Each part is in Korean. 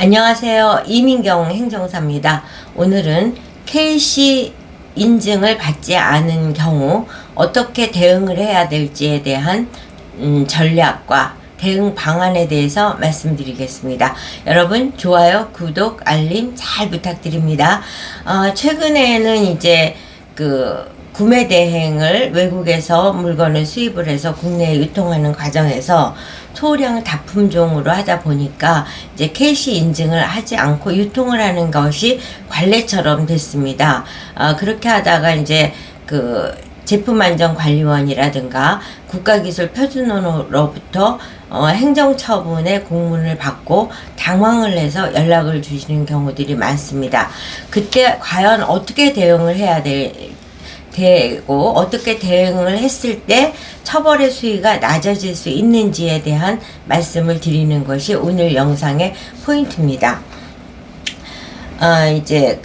안녕하세요. 이민경 행정사입니다. 오늘은 KC 인증을 받지 않은 경우 어떻게 대응을 해야 될지에 대한 전략과 대응 방안에 대해서 말씀드리겠습니다. 여러분 좋아요, 구독, 알림 잘 부탁드립니다. 최근에는 이제 구매 대행을 외국에서 물건을 수입을 해서 국내에 유통하는 과정에서 소량 납품종으로 하다 보니까 이제 KC 인증을 하지 않고 유통을 하는 것이 관례처럼 됐습니다. 그렇게 하다가 이제 제품안전관리원이라든가 국가기술표준원으로부터 행정처분의 공문을 받고 당황을 해서 연락을 주시는 경우들이 많습니다. 그때 과연 어떻게 대응을 해야 되고 어떻게 대응을 했을 때 처벌의 수위가 낮아질 수 있는지에 대한 말씀을 드리는 것이 오늘 영상의 포인트입니다. 이제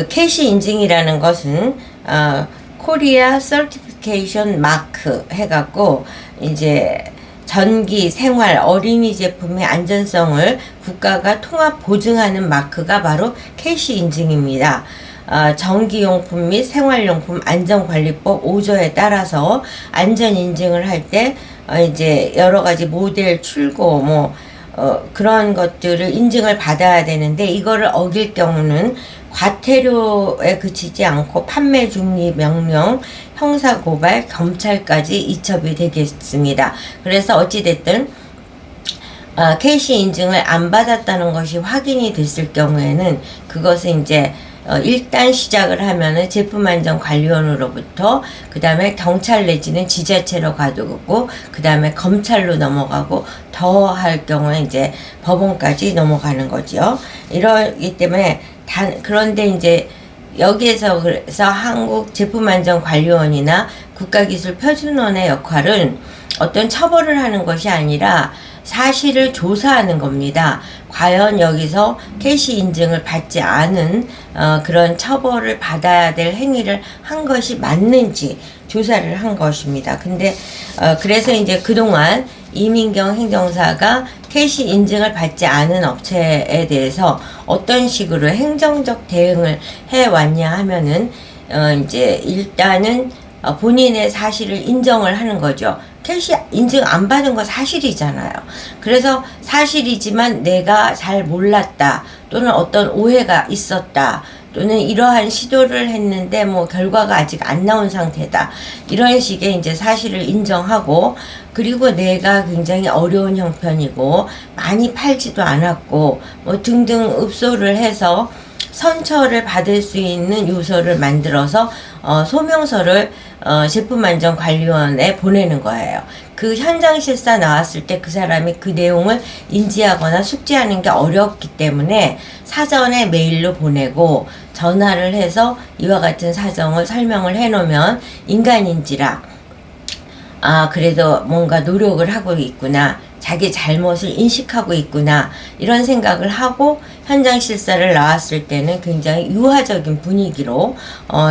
KC 인증이라는 것은 코리아 서티피케이션 마크 해갖고 이제 전기, 생활, 어린이 제품의 안전성을 국가가 통합 보증하는 마크가 바로 KC 인증입니다. 전기용품 및 생활용품 안전관리법 5조에 따라서 안전인증을 할 때 이제 여러가지 모델 출고 그런 것들을 인증을 받아야 되는데, 이거를 어길 경우는 과태료에 그치지 않고 판매 중지 명령, 형사고발, 검찰까지 이첩이 되겠습니다. 그래서 어찌됐든 KC 인증을 안 받았다는 것이 확인이 됐을 경우에는 그것은 이제 일단 시작을 하면은 제품안전관리원으로부터 그 다음에 경찰 내지는 지자체로 가두고 그 다음에 검찰로 넘어가고 더 할 경우에 이제 법원까지 넘어가는 거죠. 이러기 때문에 그런데 이제 여기에서 그래서 한국 제품안전관리원이나 국가기술표준원의 역할은 어떤 처벌을 하는 것이 아니라 사실을 조사하는 겁니다. 과연 여기서 KC 인증을 받지 않은 그런 처벌을 받아야 될 행위를 한 것이 맞는지 조사를 한 것입니다. 근데 그래서 이제 그동안 이민경 행정사가 KC 인증을 받지 않은 업체에 대해서 어떤 식으로 행정적 대응을 해왔냐 하면은 이제 일단은 본인의 사실을 인정을 하는 거죠. KC 인증 안 받은 거 사실이잖아요. 그래서 사실이지만 내가 잘 몰랐다, 또는 어떤 오해가 있었다, 또는 이러한 시도를 했는데 결과가 아직 안 나온 상태다, 이런 식의 이제 사실을 인정하고, 그리고 내가 굉장히 어려운 형편이고 많이 팔지도 않았고 등등 읍소를 해서 선처를 받을 수 있는 요소를 만들어서 소명서를 제품안전관리원에 보내는 거예요. 그 현장 실사 나왔을 때 그 사람이 그 내용을 인지하거나 숙지하는 게 어렵기 때문에 사전에 메일로 보내고 전화를 해서 이와 같은 사정을 설명을 해놓으면 인간인지라 그래도 뭔가 노력을 하고 있구나, 자기 잘못을 인식하고 있구나, 이런 생각을 하고 현장 실사를 나왔을 때는 굉장히 유화적인 분위기로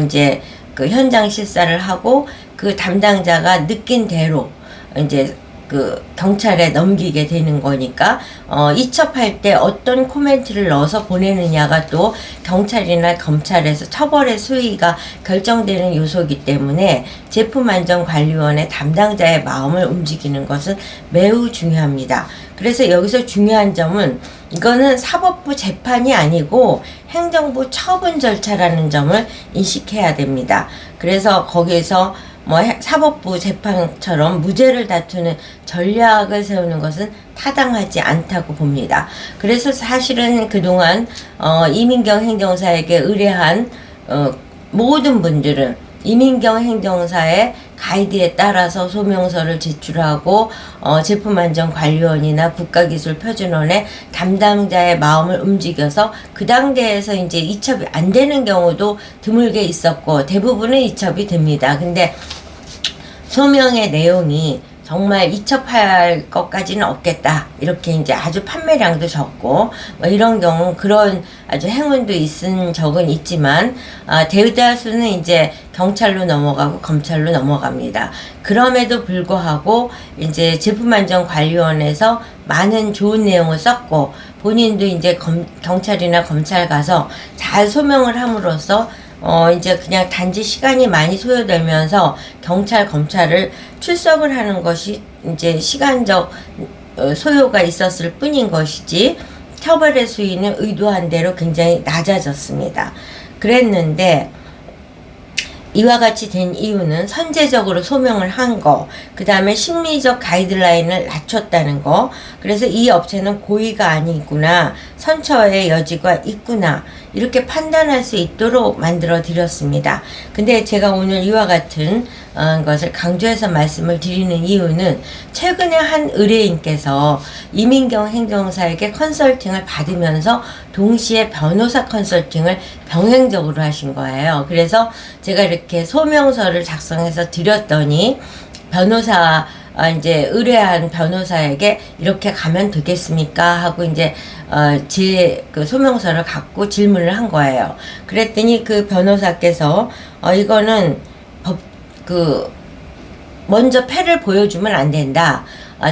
이제 현장 실사를 하고 그 담당자가 느낀 대로 이제 경찰에 넘기게 되는 거니까 이첩할 때 어떤 코멘트를 넣어서 보내느냐가 또 경찰이나 검찰에서 처벌의 수위가 결정되는 요소이기 때문에 제품안전관리원의 담당자의 마음을 움직이는 것은 매우 중요합니다. 그래서 여기서 중요한 점은 이거는 사법부 재판이 아니고 행정부 처분 절차라는 점을 인식해야 됩니다. 그래서 거기에서 사법부 재판처럼 무죄를 다투는 전략을 세우는 것은 타당하지 않다고 봅니다. 그래서 사실은 그동안 이민경 행정사에게 의뢰한 모든 분들은 이민경 행정사의 가이드에 따라서 소명서를 제출하고 제품안전관리원이나 국가기술표준원의 담당자의 마음을 움직여서 그 단계에서 이제 이첩이 안 되는 경우도 드물게 있었고 대부분은 이첩이 됩니다. 근데 소명의 내용이 정말 이첩할 것까지는 없겠다. 이렇게 이제 아주 판매량도 적고 뭐 이런 경우 그런 아주 행운도 있은 적은 있지만 대다수는 이제 경찰로 넘어가고 검찰로 넘어갑니다. 그럼에도 불구하고 이제 제품안전관리원에서 많은 좋은 내용을 썼고 본인도 이제 경찰이나 검찰 가서 잘 소명을 함으로써 이제 그냥 단지 시간이 많이 소요되면서 경찰, 검찰을 출석을 하는 것이 이제 시간적 소요가 있었을 뿐인 것이지 처벌의 수위는 의도한 대로 굉장히 낮아졌습니다. 그랬는데 이와 같이 된 이유는 선제적으로 소명을 한 거, 그 다음에 심리적 가이드라인을 낮췄다는 거, 그래서 이 업체는 고의가 아니구나, 선처의 여지가 있구나, 이렇게 판단할 수 있도록 만들어 드렸습니다. 근데 제가 오늘 이와 같은 것을 강조해서 말씀을 드리는 이유는 최근에 한 의뢰인께서 이민경 행정사에게 컨설팅을 받으면서 동시에 변호사 컨설팅을 병행적으로 하신 거예요. 그래서 제가 이렇게 소명서를 작성해서 드렸더니 변호사 이제 의뢰한 변호사에게 이렇게 가면 되겠습니까? 하고 이제 제 그 소명서를 갖고 질문을 한 거예요. 그랬더니 그 변호사께서 이거는 먼저 패를 보여주면 안 된다.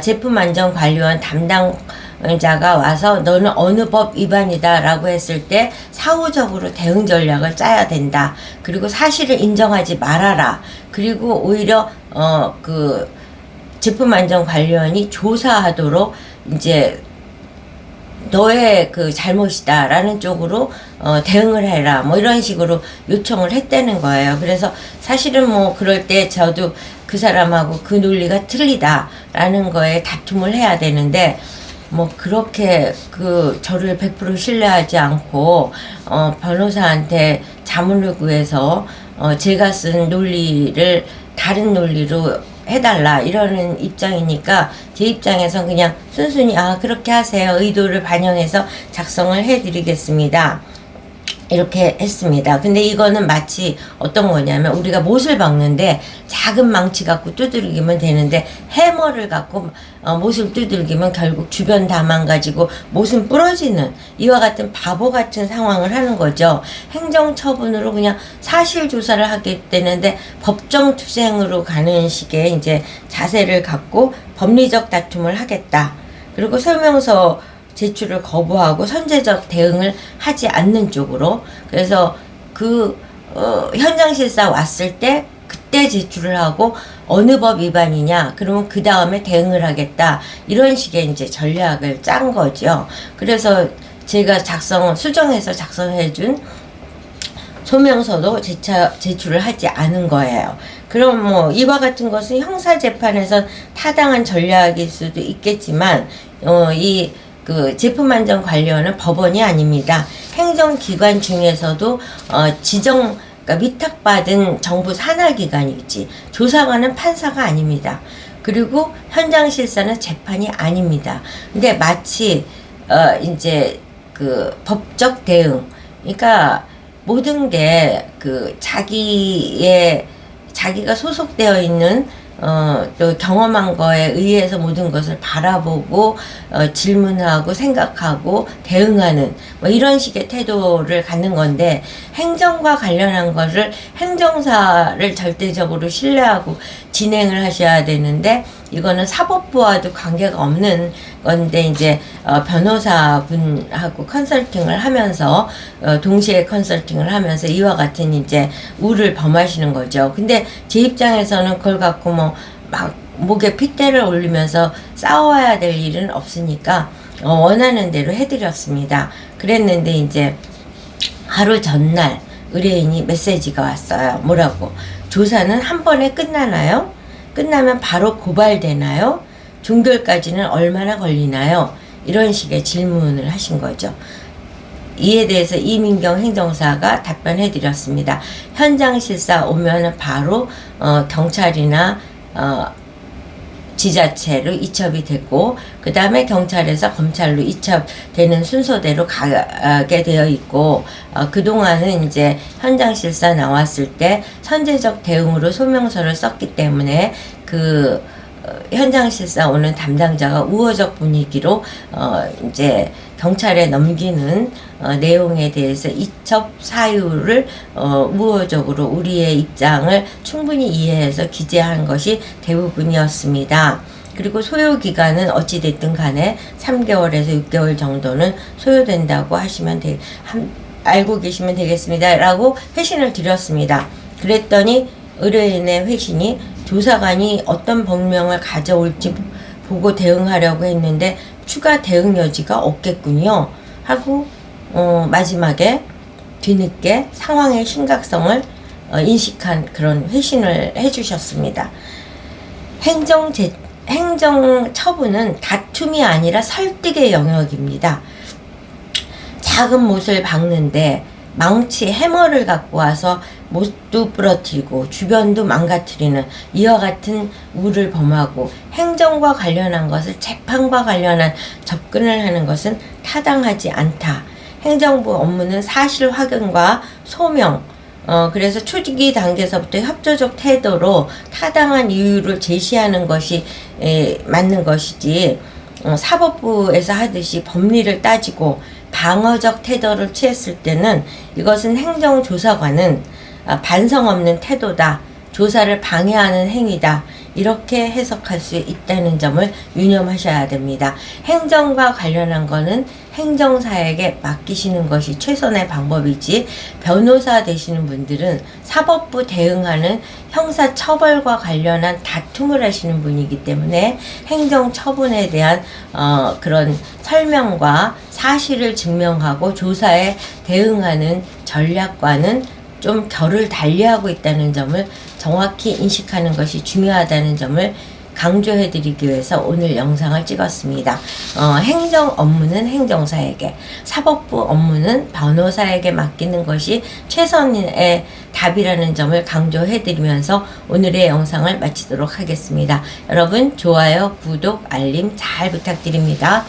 제품안전관리원 담당자가 와서 너는 어느 법 위반이다 라고 했을 때 사후적으로 대응 전략을 짜야 된다. 그리고 사실을 인정하지 말아라. 그리고 오히려 제품안전관리원이 조사하도록 이제 너의 그 잘못이다 라는 쪽으로 대응을 해라 뭐 이런 식으로 요청을 했다는 거예요. 그래서 사실은 뭐 그럴 때 저도 그 사람하고 그 논리가 틀리다 라는 거에 다툼을 해야 되는데 뭐 그렇게 저를 100% 신뢰하지 않고 변호사한테 자문을 구해서 제가 쓴 논리를 다른 논리로 해달라 이러는 입장이니까 제 입장에선 그냥 순순히 그렇게 하세요. 의도를 반영해서 작성을 해드리겠습니다. 이렇게 했습니다. 근데 이거는 마치 어떤 거냐면 우리가 못을 박는데 작은 망치 갖고 두들기면 되는데 해머를 갖고 못을 두들기면 결국 주변 다 망가지고 못은 부러지는 이와 같은 바보 같은 상황을 하는 거죠. 행정처분으로 그냥 사실조사를 하게 되는데 법정투쟁으로 가는 식의 이제 자세를 갖고 법리적 다툼을 하겠다. 그리고 설명서 제출을 거부하고 선제적 대응을 하지 않는 쪽으로 그래서 현장실사 왔을 때 그때 제출을 하고 어느 법 위반이냐 그러면 그 다음에 대응을 하겠다 이런 식의 이제 전략을 짠 거죠. 그래서 제가 수정해서 작성해준 소명서도 제출을 하지 않은 거예요. 그럼 뭐 이와 같은 것은 형사재판에선 타당한 전략일 수도 있겠지만 제품안전관리원은 법원이 아닙니다. 행정기관 중에서도 그러니까 위탁받은 정부 산하기관이지 조사관은 판사가 아닙니다. 그리고 현장실사는 재판이 아닙니다. 근데 마치 이제 법적 대응, 그러니까 모든 게 자기가 소속되어 있는 또 경험한 거에 의해서 모든 것을 바라보고 질문하고 생각하고 대응하는 뭐 이런 식의 태도를 갖는 건데 행정과 관련한 것을 행정사를 절대적으로 신뢰하고 진행을 하셔야 되는데 이거는 사법부와도 관계가 없는 건데 이제 변호사분하고 컨설팅을 하면서 동시에 컨설팅을 하면서 이와 같은 이제 우를 범하시는 거죠. 근데 제 입장에서는 그걸 갖고 막 목에 핏대를 올리면서 싸워야 될 일은 없으니까 원하는 대로 해드렸습니다. 그랬는데 이제 하루 전날 의뢰인이 메시지가 왔어요. 뭐라고? 조사는 한 번에 끝나나요? 끝나면 바로 고발되나요? 종결까지는 얼마나 걸리나요? 이런 식의 질문을 하신 거죠. 이에 대해서 이민경 행정사가 답변해 드렸습니다. 현장 실사 오면은 바로 경찰이나 지자체로 이첩이 됐고 그 다음에 경찰에서 검찰로 이첩되는 순서대로 가게 되어 있고 그동안은 이제 현장 실사 나왔을 때 선제적 대응으로 소명서를 썼기 때문에 현장 실사 오는 담당자가 우호적 분위기로 이제 경찰에 넘기는 내용에 대해서 이첩 사유를 우호적으로 우리의 입장을 충분히 이해해서 기재한 것이 대부분이었습니다. 그리고 소요 기간은 어찌됐든 간에 3개월에서 6개월 정도는 소요된다고 하시면 알고 계시면 되겠습니다. 라고 회신을 드렸습니다. 그랬더니 의뢰인의 회신이 조사관이 어떤 법명을 가져올지 보고 대응하려고 했는데 추가 대응 여지가 없겠군요. 하고 마지막에 뒤늦게 상황의 심각성을 인식한 그런 회신을 해주셨습니다. 행정 처분은 다툼이 아니라 설득의 영역입니다. 작은 못을 박는데 망치 해머를 갖고 와서 못도 부러뜨리고 주변도 망가뜨리는 이와 같은 우를 범하고 행정과 관련한 것을 재판과 관련한 접근을 하는 것은 타당하지 않다. 행정부 업무는 사실 확인과 소명, 그래서 초기 단계에서부터 협조적 태도로 타당한 이유를 제시하는 것이 맞는 것이지, 사법부에서 하듯이 법리를 따지고 방어적 태도를 취했을 때는 이것은 행정조사관은 반성 없는 태도다, 조사를 방해하는 행위다, 이렇게 해석할 수 있다는 점을 유념하셔야 됩니다. 행정과 관련한 거는 행정사에게 맡기시는 것이 최선의 방법이지, 변호사 되시는 분들은 사법부 대응하는 형사처벌과 관련한 다툼을 하시는 분이기 때문에 행정처분에 대한 그런 설명과 사실을 증명하고 조사에 대응하는 전략과는 좀 결을 달리하고 있다는 점을 정확히 인식하는 것이 중요하다는 점을 강조해드리기 위해서 오늘 영상을 찍었습니다. 행정 업무는 행정사에게, 사법부 업무는 변호사에게 맡기는 것이 최선의 답이라는 점을 강조해드리면서 오늘의 영상을 마치도록 하겠습니다. 여러분, 좋아요, 구독, 알림 잘 부탁드립니다.